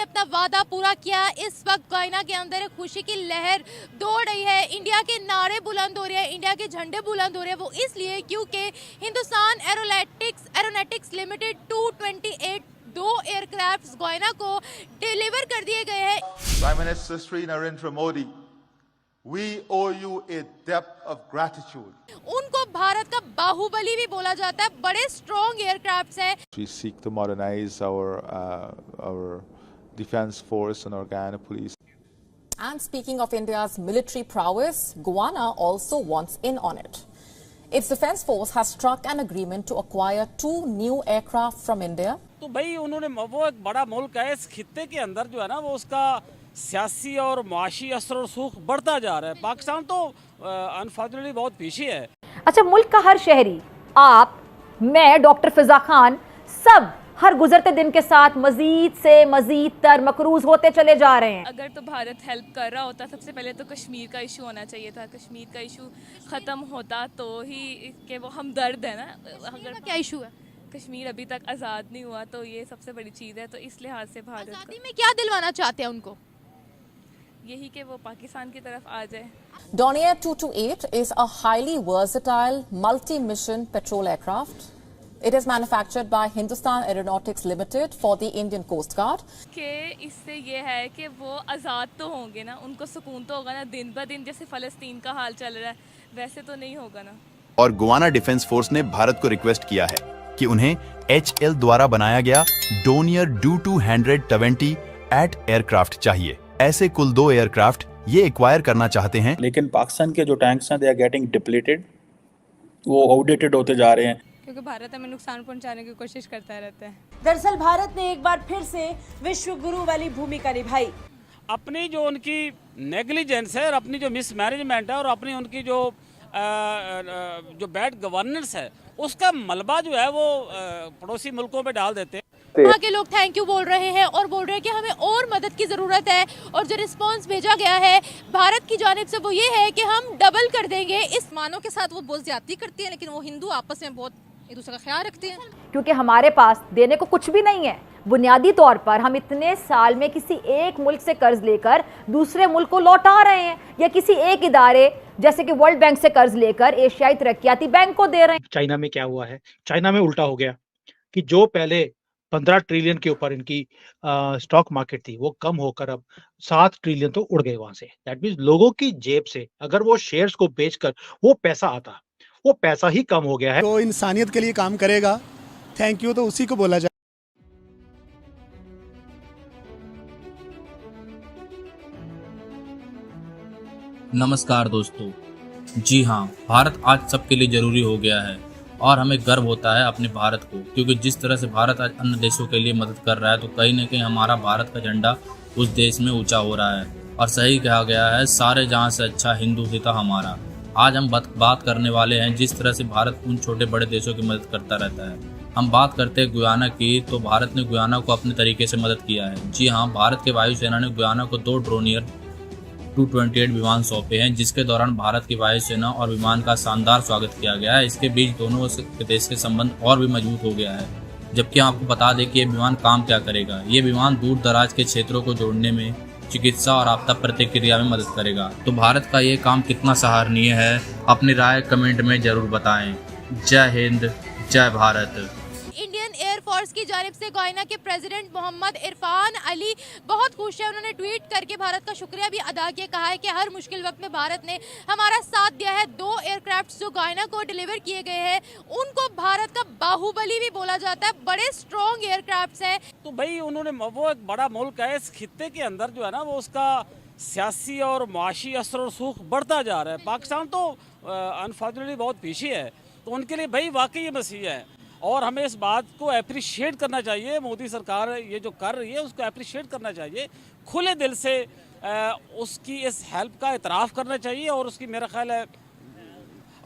ने अपना वादा पूरा किया। इस वक्त गयाना के अंदर एक खुशी की लहर दौड़ रही है। इंडिया के नारे बुलंद हो रहे हैं, इंडिया के झंडे बुलंद हो रहे हैं। वो इसलिए क्योंकि हिंदुस्तान एरोनॉटिक्स लिमिटेड 228 दो एयरक्राफ्ट गयाना को डिलीवर कर दिए गए हैं। Prime Minister Sri Narendra Modi, we owe you a debt of gratitude. उनको भारत का बाहुबली भी बोला जाता है। बड़े स्ट्रॉन्ग एयरक्राफ्ट हैं। We seek to modernize our defense force and our Guyana police. And speaking of India's military prowess, Guyana also wants in on it. Its defense force has struck an agreement to acquire 2 new aircraft from India. तो भाई उन्होंने वो एक बड़ा मुल्क है, इस खित्ते के अंदर जो है ना वो उसका सियासी और माशी असर और सुख बढ़ता जा रहा है। पाकिस्तान तो अनफॉर्चुनेटली बहुत पीछे है। अच्छा, मुल्क का हर शहरी, आप, मैं, डॉक्टर फिजा खान, सब हर गुजरते दिन के साथ मजीद से मजीद तर मकरूज होते चले जा रहे हैं। अगर तो भारत हेल्प कर रहा होता, सबसे पहले तो कश्मीर का इशू होना चाहिए था। कश्मीर का इशू ख़त्म होता तो ही कि वो हमदर्द है ना। अगर क्या इशू है? कश्मीर अभी तक आज़ाद नहीं हुआ तो ये सबसे बड़ी चीज़ है। तो इस लिहाज से भारत आज़ादी में क्या दिलवाना चाहते हैं उनको? यही कि वो पाकिस्तान की तरफ आ जाए। Dornier 228 is a highly versatile multi-mission patrol aircraft. It is manufactured by Hindustan Aeronautics Limited for the Indian Coast Guard. कि इससे ये है कि वो आज़ाद तो होंगे ना, उनको सुकून तो होगा ना। दिन ब दिन जैसे फ़लस्तीन का हाल चल रहा है वैसे तो नहीं होगा ना। और गुयाना डिफेंस फोर्स ने भारत को रिक्वेस्ट किया है कि उन्हें HL द्वारा बनाया गया डोनियर Do-220 एट एयरक्राफ्ट चाहिए। ऐसे कुल 2 एयरक्राफ्ट ये एक्वायर करना चाहते हैं। लेकिन पाकिस्तान के जो टैंक्स हैं दे आर गेटिंग डिप्लीटेड, वो आउटडेटेड होते जा रहे हैं क्योंकि भारत हमें नुकसान पहुंचाने की कोशिश करता रहता है। दरअसल भारत ने एक बार फिर से विश्व गुरु वाली भूमिका निभाई। अपनी जो उनकी नेग्लिजेंस है और अपनी जो मिसमैनेजमेंट है और अपनी उनकी जो बैड गवर्नेंस है, उसका मलबा जो है वो पड़ोसी मुल्कों पे डाल देते हैं। वहाँ के लोग थैंक यू बोल रहे हैं और बोल रहे हैं कि हमें और मदद की ज़रूरत है। और जो रिस्पांस भेजा गया है भारत की जानिब से वो ये है कि हम डबल कर देंगे। इस मानों के साथ वो बहुत ज्यादती करती है, लेकिन वो हिंदू आपस में बहुत एक दूसरे का ख्याल रखते हैं। क्योंकि हमारे पास देने को कुछ भी नहीं है। बुनियादी तौर पर हम इतने साल में किसी एक मुल्क से कर्ज लेकर दूसरे मुल्क को लौटा रहे हैं, या किसी एक इदारे जैसे कि वर्ल्ड बैंक से कर्ज लेकर एशियाई तरक्याती बैंक को दे रहे हैं। चाइना में क्या हुआ है? चाइना में उल्टा हो गया कि जो पहले 15 ट्रिलियन के ऊपर इनकी स्टॉक मार्केट थी, वो कम होकर अब 7 ट्रिलियन तो उड़ गए वहां से। दैट मीन्स लोगों की जेब से अगर वो शेयर्स को बेचकर वो पैसा आता, वो पैसा ही कम हो गया है। तो इंसानियत के लिए काम करेगा, थैंक यू तो उसी को बोला जाए। नमस्कार दोस्तों, जी हाँ, भारत आज सबके लिए जरूरी हो गया है और हमें गर्व होता है अपने भारत को, क्योंकि जिस तरह से भारत आज अन्य देशों के लिए मदद कर रहा है तो कहीं ना कहीं हमारा भारत का झंडा उस देश में ऊंचा हो रहा है। और सही कहा गया है, सारे जहां से अच्छा हिंदू था हमारा। आज हम बात करने वाले हैं जिस तरह से भारत उन छोटे बड़े देशों की मदद करता रहता है। हम बात करते हैं गुयाना की, तो भारत ने गुयाना को अपने तरीके से मदद किया है। जी हाँ, भारत के वायुसेना ने गुयाना को 2 डोनियर 228 विमान सौंपे हैं, जिसके दौरान भारत की वायुसेना और विमान का शानदार स्वागत किया गया है। इसके बीच दोनों देश के संबंध और भी मजबूत हो गया है। जबकि आपको बता दें कि ये विमान काम क्या करेगा। ये विमान दूर दराज के क्षेत्रों को जोड़ने में, चिकित्सा और आपदा प्रतिक्रिया में मदद करेगा। तो भारत का ये काम कितना सराहनीय है, अपनी राय कमेंट में जरूर बताएं। जय हिंद, जय भारत। इंडियन एयरफोर्स की जानिब से गयाना के प्रेसिडेंट मोहम्मद इरफान अली बहुत खुश है। उन्होंने ट्वीट करके भारत का शुक्रिया भी अदा किया। कहा है कि हर मुश्किल वक्त में भारत ने हमारा साथ दिया है। 2 एयरक्राफ्ट जो गयाना को डिलीवर किए गए हैं, उनको भारत का बाहुबली भी बोला जाता है। बड़े स्ट्रॉन्ग एयरक्राफ्ट हैं। तो भाई उन्होंने वो एक बड़ा मुल्क है, इस खित्ते के अंदर जो है ना वो उसका सियासी और माशी असर और सुख बढ़ता जा रहा है। पाकिस्तान तो अनफॉर्चुनेटली बहुत पीछे है। तो उनके लिए भाई वाकई ये मसीहा है और हमें इस बात को अप्रिशिएट करना चाहिए। मोदी सरकार ये जो कर रही है उसको अप्रिशिएट करना चाहिए, खुले दिल से उसकी इस हेल्प का इतराफ़ करना चाहिए। और उसकी मेरा ख्याल है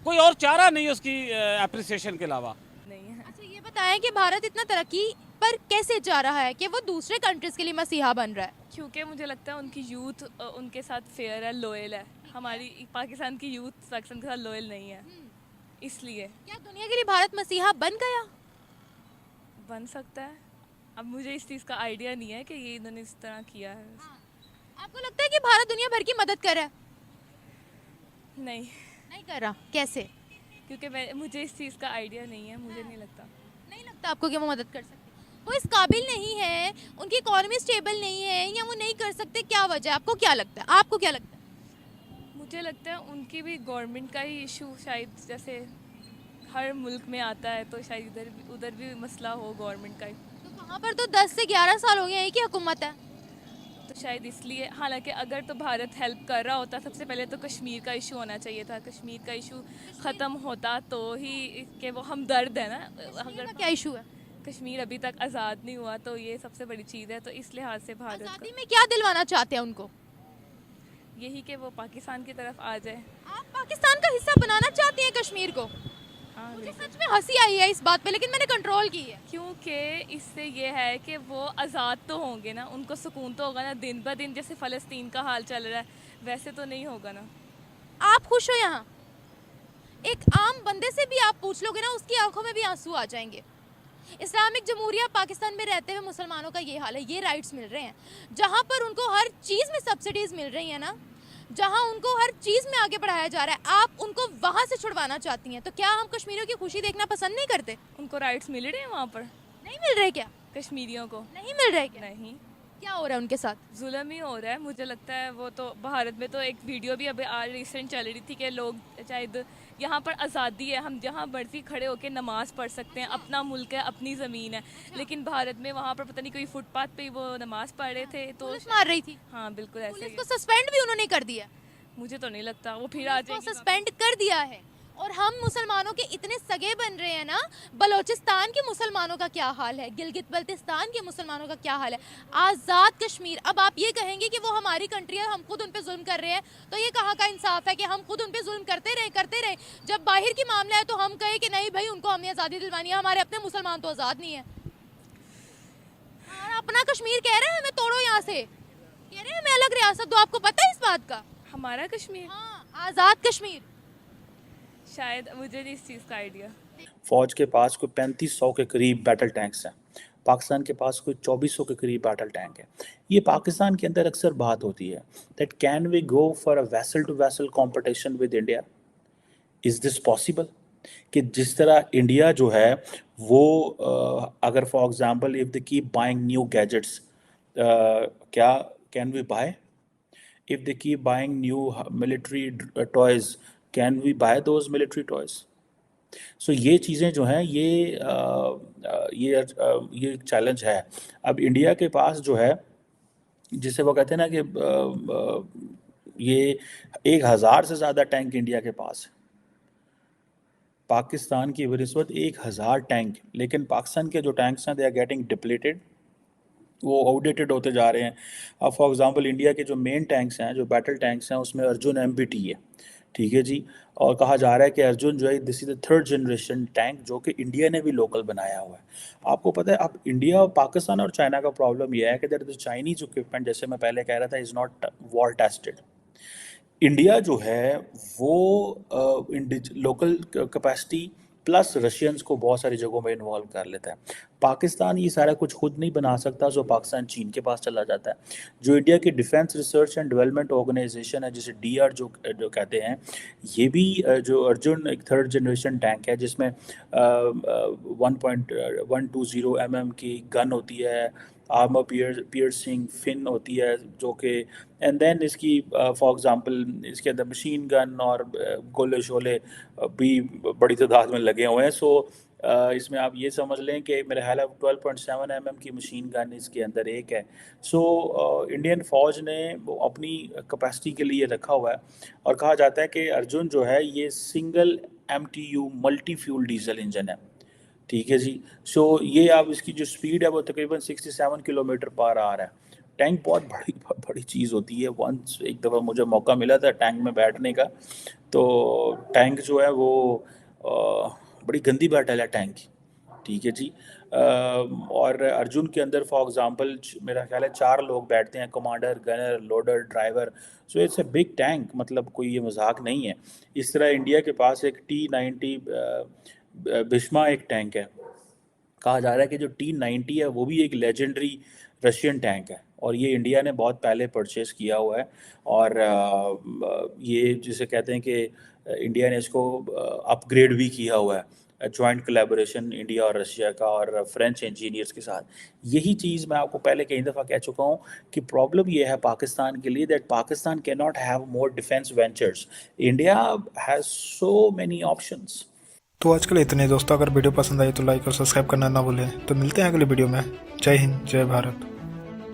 कोई और चारा नहीं है उसकी अप्रिसिएशन के अलावा नहीं है। अच्छा, ये बताएं कि भारत इतना तरक्की पर कैसे जा रहा है कि वो दूसरे कंट्रीज के लिए मसीहा बन रहा है? क्योंकि मुझे लगता है उनकी यूथ उनके साथ फेयर है, लॉयल है। हमारी पाकिस्तान की यूथ पाकिस्तान के साथ लॉयल नहीं है, इसलिए। क्या दुनिया के लिए भारत मसीहा बन गया? बन सकता है। अब मुझे इस चीज़ का आइडिया नहीं है कि ये इन्होंने इस तरह किया है। आपको लगता है कि भारत दुनिया भर की मदद कर रहा है? नहीं, नहीं कर रहा, कैसे? क्योंकि मुझे इस चीज़ का आइडिया नहीं है, मुझे नहीं लगता। नहीं लगता आपको कि वो मदद कर सकते? वो इस काबिल नहीं है, उनकी इकोनॉमी स्टेबल नहीं है, या वो नहीं कर सकते? क्या वजह है? आपको क्या लगता है? आपको क्या लगता है? मुझे लगता है उनकी भी गवर्नमेंट का ही इशू, शायद जैसे हर मुल्क में आता है तो शायद उधर भी मसला हो गवर्नमेंट का ही। तो वहाँ पर तो 10 से 11 साल हो गए एक ही हुकूमत है। तो शायद इसलिए, हालांकि अगर तो भारत हेल्प कर रहा होता, सबसे पहले तो कश्मीर का इशू होना चाहिए था। कश्मीर का इशू ख़त्म होता तो ही, कि वो हमदर्द है ना। अगर क्या इशू है? कश्मीर अभी तक आज़ाद नहीं हुआ तो ये सबसे बड़ी चीज़ है। तो इस लिहाज से भारत आज़ादी में क्या दिलवाना चाहते हैं उनको? यही कि वो पाकिस्तान की तरफ आ जाए। आप पाकिस्तान का हिस्सा बनाना चाहती हैं कश्मीर को? हाँ, मुझे सच में हंसी आई है इस बात पे, लेकिन मैंने कंट्रोल की है। क्योंकि इससे ये है कि वो आज़ाद तो होंगे ना, उनको सुकून तो होगा ना। दिन ब दिन जैसे फ़लस्तीन का हाल चल रहा है वैसे तो नहीं होगा ना। आप खुश हो यहाँ? एक आम बंदे से भी आप पूछ लोगे ना, उसकी आंखों में भी आंसू आ जाएंगे। इस्लामिक जमहूरिया पाकिस्तान में रहते हुए मुसलमानों का ये हाल है, ये राइट्स मिल रहे हैं, जहाँ पर उनको हर चीज़ में सब्सिडीज मिल रही है ना, जहाँ उनको हर चीज़ में आगे बढ़ाया जा रहा है, आप उनको वहाँ से छुड़वाना चाहती हैं। तो क्या हम कश्मीरियों की खुशी देखना पसंद नहीं करते? उनको राइट्स मिल रहे हैं वहाँ पर? नहीं मिल रहे क्या? कश्मीरियों को नहीं मिल रहे क्या? नहीं। क्या हो रहा है उनके साथ? जुल्म ही हो रहा है मुझे लगता है। वो तो भारत में तो एक वीडियो भी अभी आज रिसेंट चल रही थी कि लोग शायद यहाँ पर आज़ादी है, हम जहाँ मर्जी खड़े होकर नमाज पढ़ सकते हैं, अपना मुल्क है, अपनी ज़मीन है। लेकिन भारत में वहाँ पर पता नहीं कोई फुटपाथ पे ही वो नमाज पढ़ रहे थे तो पुलिस मार रही थी। हाँ बिल्कुल ऐसे पुलिस ही। को सस्पेंड भी उन्होंने कर दिया। मुझे तो नहीं लगता वो फिर आ जाएगी। सस्पेंड कर दिया है। और हम मुसलमानों के इतने सगे बन रहे हैं ना। बलोचिस्तान के मुसलमानों का क्या हाल है, गिलगित बल्तिस्तान के मुसलमानों का क्या हाल है, आज़ाद कश्मीर। अब आप ये कहेंगे कि वो हमारी कंट्री है, हम खुद उन पे जुल्म कर रहे हैं, तो ये कहाँ का इंसाफ है कि हम खुद उन पे जुल्म करते रहे। जब बाहर की मामला है तो हम कहे कि नहीं भाई उनको हमने आज़ादी दिलवानी है, हमारे अपने मुसलमान तो आज़ाद नहीं है। अपना कश्मीर कह रहे हैं हमें तोड़ो यहाँ से, कह रहे हैं हमें अलग रियासत दो। आपको पता है इस बात का? हमारा कश्मीर, हाँ, आज़ाद कश्मीर। शायद मुझे नहीं इस चीज़ का आइडिया। फौज के पास कोई 3500 के करीब बैटल टैंक्स हैं, पाकिस्तान के पास कोई 2400 के करीब बैटल टैंक है। ये पाकिस्तान के अंदर अक्सर बात होती है that can we go for a vessel to vessel competition with India, is this possible? कि जिस तरह इंडिया जो है वो अगर for example if they keep buying new gadgets, क्या can we buy? If they keep buying new military toys, can we buy those military toys? So ये चीज़ें जो हैं ये एक चैलेंज है। अब इंडिया के पास जो है, जिसे वो कहते हैं ना कि ये 1000 से ज़्यादा टैंक इंडिया के पास है। पाकिस्तान की बनिस्बत 1000 टैंक, लेकिन पाकिस्तान के जो टैंक्स हैं दे आर गेटिंग डिप्लीटेड, वो आउटडेटेड होते जा रहे हैं। अब फॉर एग्जांपल इंडिया के जो मेन टैंक्स हैं, जो बैटल टैंक्स हैं, उसमें अर्जुन MBT है, ठीक है जी। और कहा जा रहा है कि अर्जुन जो है this is the 3rd generation tank जो कि इंडिया ने भी लोकल बनाया हुआ है। आपको पता है अब इंडिया और पाकिस्तान और चाइना का प्रॉब्लम यह है कि दैट द चाइनीज इक्विपमेंट, जैसे मैं पहले कह रहा था, is not war tested. India जो है वो लोकल कैपेसिटी प्लस रशियंस को बहुत सारी जगहों में इन्वॉल्व कर लेता है। पाकिस्तान ये सारा कुछ खुद नहीं बना सकता, जो पाकिस्तान चीन के पास चला जाता है। जो इंडिया की defence research and development organisation है, जिसे DR जो कहते हैं, ये भी जो अर्जुन एक 3rd जनरेशन टैंक है जिसमें 1.120 mm की गन होती है, आर्मर पियर्सिंग फिन होती है जो कि, एंड देन इसकी फॉर एग्जांपल इसके अंदर मशीन गन और गोले शोले भी बड़ी तादाद में लगे हुए हैं। सो इसमें आप ये समझ लें कि मेरे ख्याल है 12.7 mm की मशीन गन इसके अंदर एक है। सो इंडियन फ़ौज ने वो अपनी कैपेसिटी के लिए रखा हुआ है, और कहा जाता है कि अर्जुन जो है ये single MTU multi fuel diesel engine है, ठीक है जी। सो ये आप इसकी जो स्पीड है वो तकरीबन 67 किलोमीटर पर आ रहा है। टैंक बहुत बड़ी चीज़ होती है। वंस एक दफ़ा मुझे मौका मिला था टैंक में बैठने का, तो टैंक जो है वो बड़ी गंदी बैटल है टैंक की, ठीक है जी। और अर्जुन के अंदर फॉर एग्जांपल मेरा ख्याल है 4 लोग बैठते हैं, commander, gunner, loader, driver. So it's a big tank, मतलब कोई ये मजाक नहीं है। इस तरह इंडिया के पास एक T-90 भीष्मा एक टैंक है, कहा जा रहा है कि जो T-90 है वो भी एक लेजेंडरी रशियन टैंक है और ये इंडिया ने बहुत पहले परचेस किया हुआ है और ये जिसे कहते हैं कि इंडिया ने इसको अपग्रेड भी किया हुआ है, जॉइंट कोलैबोरेशन इंडिया और रशिया का और फ्रेंच इंजीनियर्स के साथ। यही चीज़ मैं आपको पहले कई दफ़ा कह चुका हूँ कि प्रॉब्लम ये है पाकिस्तान के लिए that Pakistan can not have more defence ventures, India has so many options. तो आज के लिए इतने दोस्तों, अगर वीडियो पसंद आई तो लाइक और सब्सक्राइब करना ना भूलें। तो मिलते हैं अगले वीडियो में। जय हिंद, जय भारत।